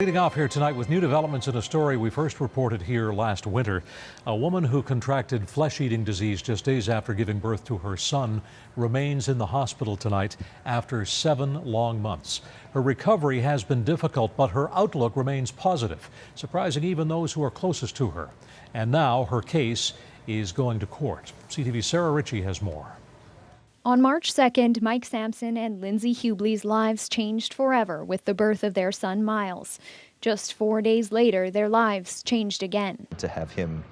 Leading off here tonight with new developments in a story we first reported here last winter. A woman who contracted flesh-eating disease just days after giving birth to her son remains in the hospital tonight after 7 long months. Her recovery has been difficult, but her outlook remains positive, surprising even those who are closest to her. And now her case is going to court. CTV's Sarah Ritchie has more. On March 2nd, Mike Sampson and Lindsay Hubley's lives changed forever with the birth of their son, Miles. Just 4 days later, their lives changed again. To have him,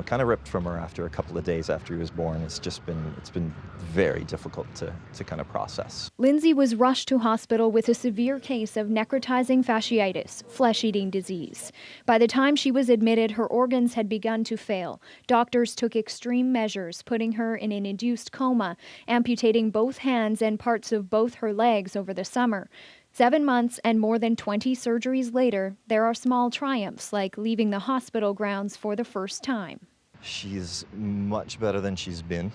kind of ripped from her after a couple of days after he was born, it's been very difficult to kind of process. Lindsay was rushed to hospital with a severe case of necrotizing fasciitis, flesh-eating disease. By the time she was admitted, her organs had begun to fail. Doctors took extreme measures, putting her in an induced coma, amputating both hands and parts of both her legs over the summer. 7 months and more than 20 surgeries later, there are small triumphs like leaving the hospital grounds for the first time. She's much better than she's been.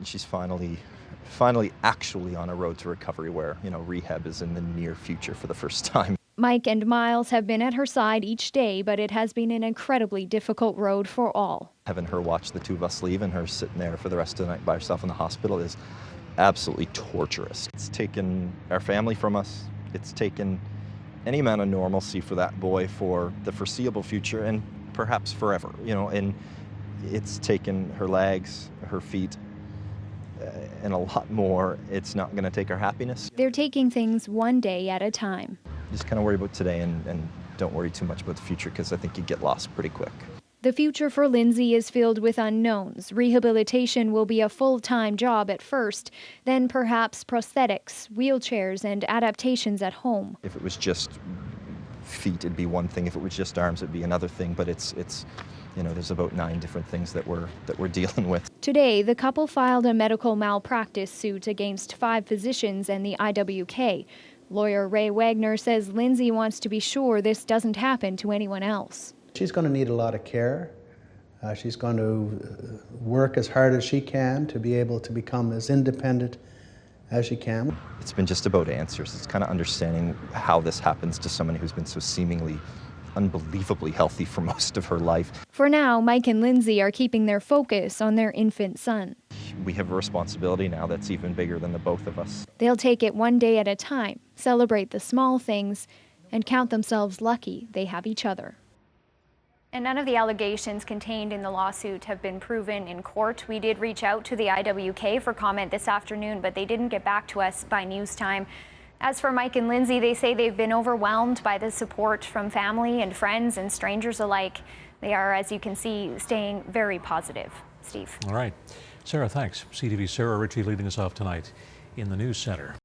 She's finally actually on a road to recovery where, rehab is in the near future for the first time. Mike and Miles have been at her side each day, but it has been an incredibly difficult road for all. Having her watch the two of us leave and her sitting there for the rest of the night by herself in the hospital is absolutely torturous. It's taken our family from us. It's taken any amount of normalcy for that boy for the foreseeable future and perhaps forever, and it's taken her legs, her feet, and a lot more. It's not going to take our happiness. They're taking things one day at a time. Just kind of worry about today and don't worry too much about the future, because I think you get lost pretty quick. The future for Lindsay is filled with unknowns. Rehabilitation will be a full-time job at first, then perhaps prosthetics, wheelchairs, and adaptations at home. If it was just feet, it'd be one thing. If it was just arms, it'd be another thing. But it's there's about 9 different things that we're dealing with. Today, the couple filed a medical malpractice suit against 5 physicians and the IWK. Lawyer Ray Wagner says Lindsay wants to be sure this doesn't happen to anyone else. She's going to need a lot of care. She's going to work as hard as she can to be able to become as independent as she can. It's been just about answers. It's kind of understanding how this happens to someone who's been so seemingly unbelievably healthy for most of her life. For now, Mike and Lindsay are keeping their focus on their infant son. We have a responsibility now that's even bigger than the both of us. They'll take it one day at a time, celebrate the small things, and count themselves lucky they have each other. And none of the allegations contained in the lawsuit have been proven in court. We did reach out to the IWK for comment this afternoon, but they didn't get back to us by news time. As for Mike and Lindsay, they say they've been overwhelmed by the support from family and friends and strangers alike. They are, as you can see, staying very positive. Steve. All right. Sarah, thanks. CTV's Sarah Ritchie leading us off tonight in the news center.